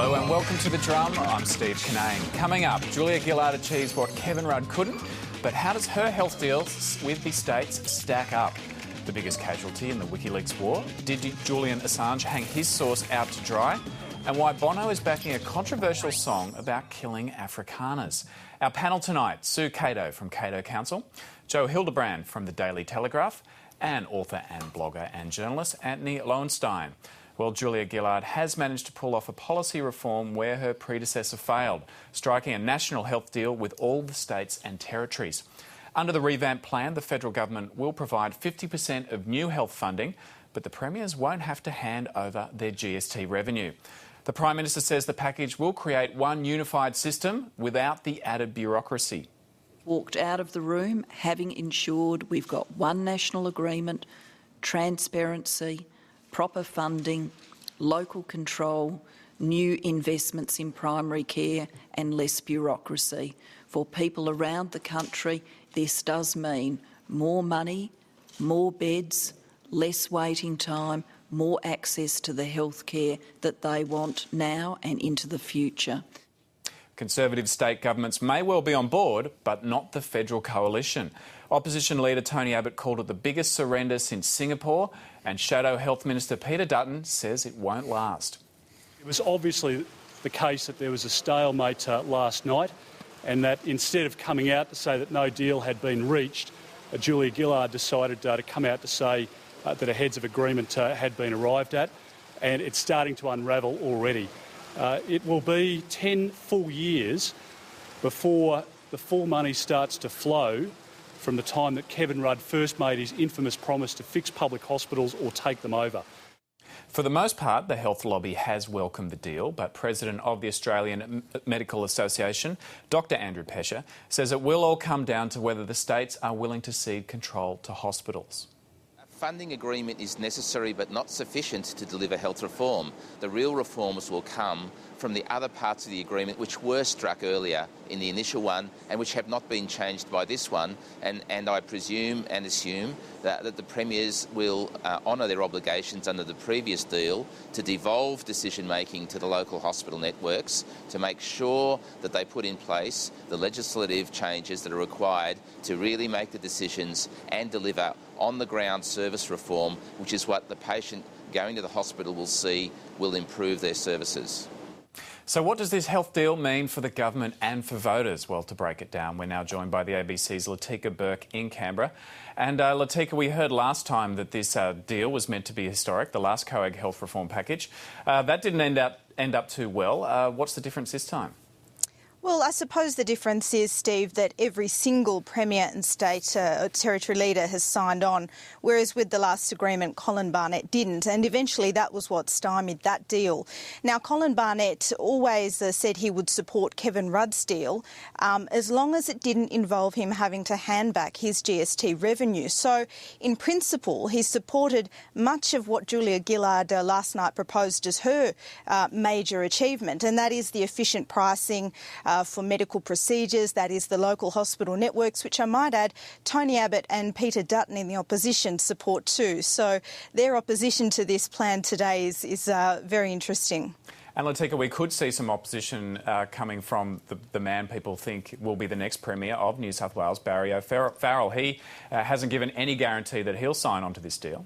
Hello and welcome to The Drum. I'm Steve Cannane. Coming up, Julia Gillard achieves what Kevin Rudd couldn't, but how does her health deals with the states stack up? The biggest casualty in the WikiLeaks war? Did Julian Assange hang his source out to dry? And why Bono is backing a controversial song about killing Afrikaners. Our panel tonight, Sue Cato from Cato Counsel, Joe Hildebrand from the Daily Telegraph, and author and blogger and journalist Antony Loewenstein. Well, Julia Gillard has managed to pull off a policy reform where her predecessor failed, striking a national health deal with all the states and territories. Under the revamped plan, the federal government will provide 50% of new health funding, but the premiers won't have to hand over their GST revenue. The Prime Minister says the package will create one unified system without the added bureaucracy. Walked out of the room having ensured we've got one national agreement, transparency, proper funding, local control, new investments in primary care and less bureaucracy. For people around the country, this does mean more money, more beds, less waiting time, more access to the health care that they want now and into the future. Conservative state governments may well be on board, but not the federal coalition. Opposition leader Tony Abbott called it the biggest surrender since Singapore, and Shadow Health Minister Peter Dutton says it won't last. It was obviously the case that there was a stalemate last night, and that instead of coming out to say that no deal had been reached, Julia Gillard decided to come out to say that a heads of agreement had been arrived at, and it's starting to unravel already. It will be 10 full years before the full money starts to flow from the time that Kevin Rudd first made his infamous promise to fix public hospitals or take them over. For the most part, the health lobby has welcomed the deal, but President of the Australian Medical Association, Dr Andrew Pesce, says it will all come down to whether the states are willing to cede control to hospitals. Funding agreement is necessary but not sufficient to deliver health reform. The real reforms will come from the other parts of the agreement which were struck earlier in the initial one and which have not been changed by this one. And I presume and assume that the premiers will honour their obligations under the previous deal to devolve decision-making to the local hospital networks to make sure that they put in place the legislative changes that are required to really make the decisions and deliver on-the-ground service reform, which is what the patient going to the hospital will see will improve their services. So what does this health deal mean for the government and for voters? Well, to break it down, we're now joined by the ABC's Latika Burke in Canberra. And Latika, we heard last time that this deal was meant to be historic, the last COAG health reform package. That didn't end up too well. What's the difference this time? Well, I suppose the difference is, Steve, that every single Premier and state or territory leader has signed on, whereas with the last agreement, Colin Barnett didn't. And eventually that was what stymied that deal. Now, Colin Barnett always said he would support Kevin Rudd's deal as long as it didn't involve him having to hand back his GST revenue. So, in principle, he supported much of what Julia Gillard last night proposed as her major achievement, and that is the efficient pricing for medical procedures, that is the local hospital networks, which I might add, Tony Abbott and Peter Dutton in the opposition support too. So their opposition to this plan today is very interesting. And Latika, we could see some opposition coming from the man people think will be the next Premier of New South Wales, Barry O'Farrell. He hasn't given any guarantee that he'll sign on to this deal.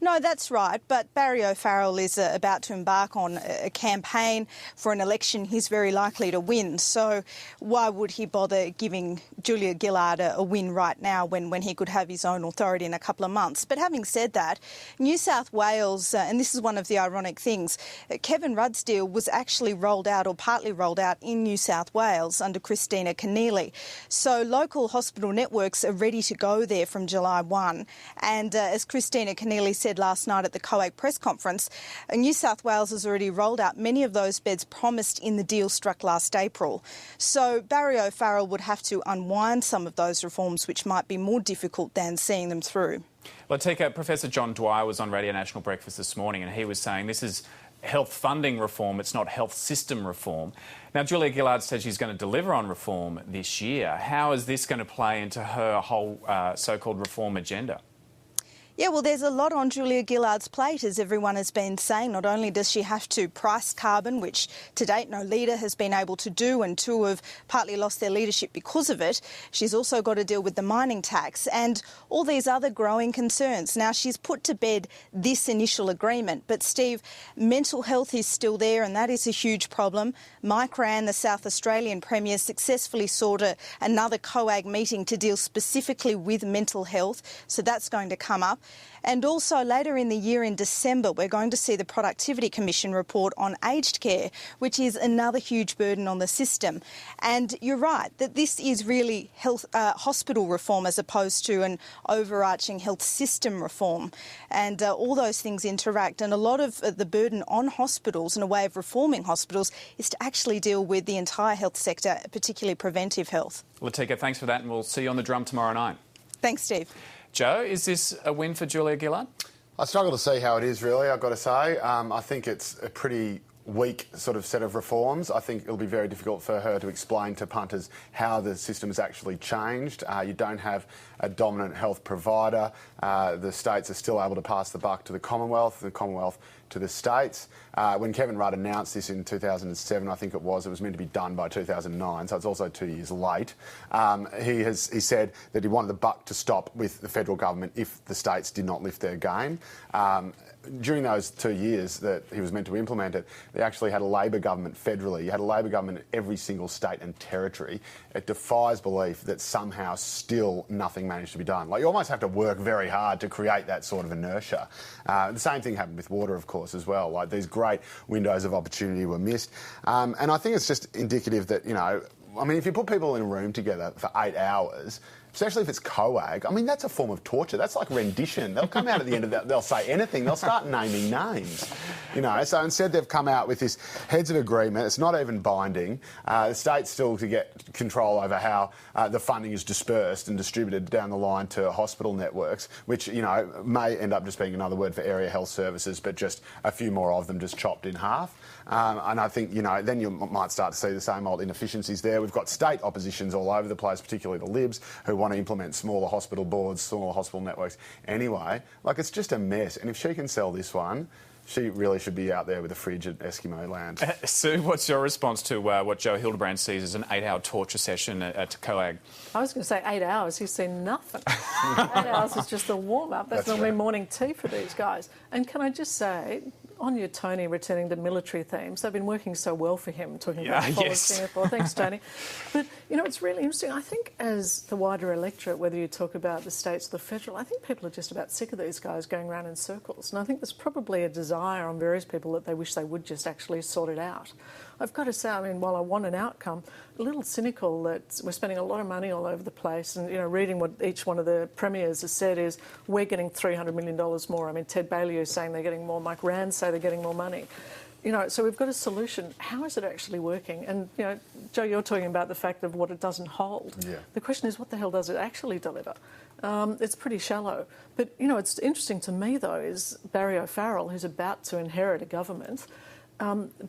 No, that's right, but Barry O'Farrell is about to embark on a campaign for an election he's very likely to win. So why would he bother giving Julia Gillard a win right now when he could have his own authority in a couple of months? But having said that, New South Wales, and this is one of the ironic things, Kevin Rudd's deal was actually rolled out or partly rolled out in New South Wales under Christina Keneally. So local hospital networks are ready to go there from July 1. And as Christina Keneally said last night at the COAG press conference, New South Wales has already rolled out many of those beds promised in the deal struck last April. So Barry O'Farrell would have to unwind some of those reforms, which might be more difficult than seeing them through. Latika, Professor John Dwyer was on Radio National Breakfast this morning and he was saying this is health funding reform, it's not health system reform. Now, Julia Gillard said she's going to deliver on reform this year. How is this going to play into her whole so-called reform agenda? Yeah, well, there's a lot on Julia Gillard's plate, as everyone has been saying. Not only does she have to price carbon, which to date no leader has been able to do, and two have partly lost their leadership because of it, she's also got to deal with the mining tax and all these other growing concerns. Now, she's put to bed this initial agreement, but Steve, mental health is still there, and that is a huge problem. Mike Rann, the South Australian Premier, successfully sought another COAG meeting to deal specifically with mental health, so that's going to come up. And also later in the year, in December, we're going to see the Productivity Commission report on aged care, which is another huge burden on the system. And you're right that this is really hospital reform as opposed to an overarching health system reform. And all those things interact. And a lot of the burden on hospitals and a way of reforming hospitals is to actually deal with the entire health sector, particularly preventive health. Latika, thanks for that, and we'll see you on the drum tomorrow night. Thanks, Steve. Joe, is this a win for Julia Gillard? I struggle to see how it is, really, I've got to say. I think it's a pretty weak sort of set of reforms. I think it'll be very difficult for her to explain to punters how the system has actually changed. You don't have a dominant health provider. The states are still able to pass the buck to the Commonwealth to the states. When Kevin Rudd announced this in 2007, I think it was meant to be done by 2009, so it's also 2 years late. He said that he wanted the buck to stop with the federal government if the states did not lift their game. During those 2 years that he was meant to implement it, they actually had a Labor government federally. You had a Labor government in every single state and territory. It defies belief that somehow still nothing managed to be done. Like, you almost have to work very hard to create that sort of inertia. The same thing happened with water, of course, as well. Like, these great windows of opportunity were missed. And I think it's just indicative that, you know, I mean, if you put people in a room together for 8 hours, especially if it's COAG, I mean, that's a form of torture. That's like rendition. They'll come out at the end of that, they'll say anything. They'll start naming names, you know. So instead they've come out with this heads of agreement. It's not even binding. The state's still to get control over how the funding is dispersed and distributed down the line to hospital networks, which, you know, may end up just being another word for area health services, but just a few more of them just chopped in half. And I think, you know, then you might start to see the same old inefficiencies there. We've got state oppositions all over the place, particularly the Libs, who want to implement smaller hospital boards, smaller hospital networks. Anyway, like, it's just a mess. And if she can sell this one, she really should be out there with a fridge at Eskimo land. Sue, what's your response to what Joe Hildebrand sees as an 8-hour torture session at COAG? I was going to say 8 hours. He's seen nothing. 8 hours is just the warm-up. That's normally right. Morning tea for these guys. And can I just say, on your Tony returning to military themes, they've been working so well for him, talking about policy. Yes. Thanks, Tony. But, you know, it's really interesting. I think as the wider electorate, whether you talk about the states or the federal, I think people are just about sick of these guys going around in circles. And I think there's probably a desire on various people that they wish they would just actually sort it out. I've got to say, I mean, while I want an outcome, a little cynical that we're spending a lot of money all over the place, and, you know, reading what each one of the premiers has said is we're getting $300 million more. I mean, Ted Baillieu is saying they're getting more. Mike Rann say they're getting more money. You know, so we've got a solution. How is it actually working? And, you know, Joe, you're talking about the fact of what it doesn't hold. Yeah. The question is, what the hell does it actually deliver? It's pretty shallow. But, you know, it's interesting to me, though, is Barry O'Farrell, who's about to inherit a government,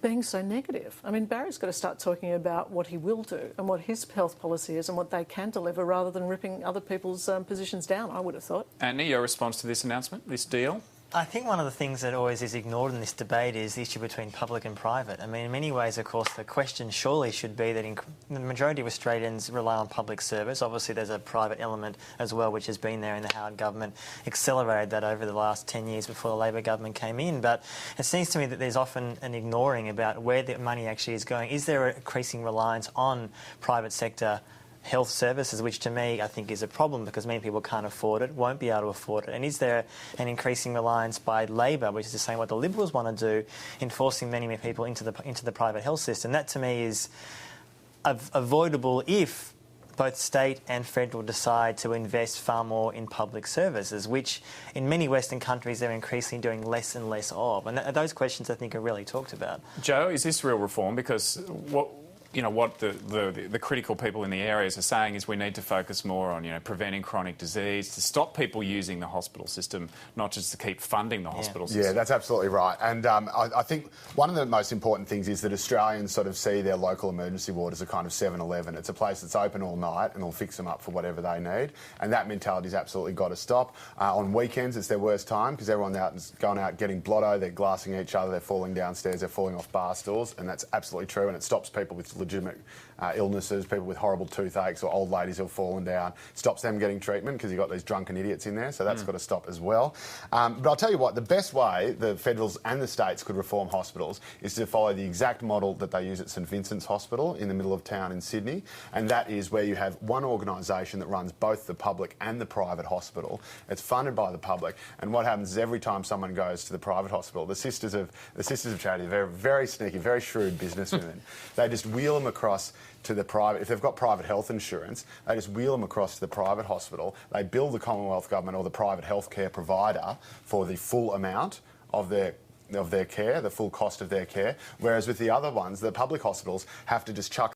being so negative. I mean, Barry's got to start talking about what he will do and what his health policy is and what they can deliver rather than ripping other people's positions down, I would have thought. Antony, your response to this announcement, this deal? I think one of the things that always is ignored in this debate is the issue between public and private. I mean, in many ways, of course, the question surely should be that the majority of Australians rely on public service. Obviously, there's a private element as well, which has been there in the Howard government, accelerated that over the last 10 years before the Labor government came in. But it seems to me that there's often an ignoring about where the money actually is going. Is there an increasing reliance on private sector health services, which to me I think is a problem because many people can't afford it, won't be able to afford it? And is there an increasing reliance by Labor, which is the same what the Liberals want to do, in forcing many more people into the private health system? That to me is avoidable if both state and federal decide to invest far more in public services, which in many Western countries they're increasingly doing less and less of. And those questions I think are really talked about. Joe, is this real reform? Because you know, what the critical people in the areas are saying is we need to focus more on, you know, preventing chronic disease, to stop people using the hospital system, not just to keep funding the hospital system. Yeah, that's absolutely right. And I think one of the most important things is that Australians sort of see their local emergency ward as a kind of 7-Eleven. It's a place that's open all night and will fix them up for whatever they need. And that mentality's absolutely got to stop. On weekends, it's their worst time because everyone's out and going out getting blotto, they're glassing each other, they're falling downstairs, they're falling off bar stools, and that's absolutely true. And it stops people with legitimate illnesses, people with horrible toothaches or old ladies who've fallen down. Stops them getting treatment because you've got these drunken idiots in there, so that's got to stop as well. But I'll tell you what, the best way the federals and the states could reform hospitals is to follow the exact model that they use at St Vincent's Hospital in the middle of town in Sydney, and that is where you have one organisation that runs both the public and the private hospital. It's funded by the public, and what happens is every time someone goes to the private hospital, the Sisters of Charity, they're very sneaky, very shrewd businesswomen. They just wheel them across to the private. If they've got private health insurance, they just wheel them across to the private hospital. They bill the Commonwealth Government or the private healthcare provider for the full amount of their care, the full cost of their care, whereas with the other ones, the public hospitals have to just chuck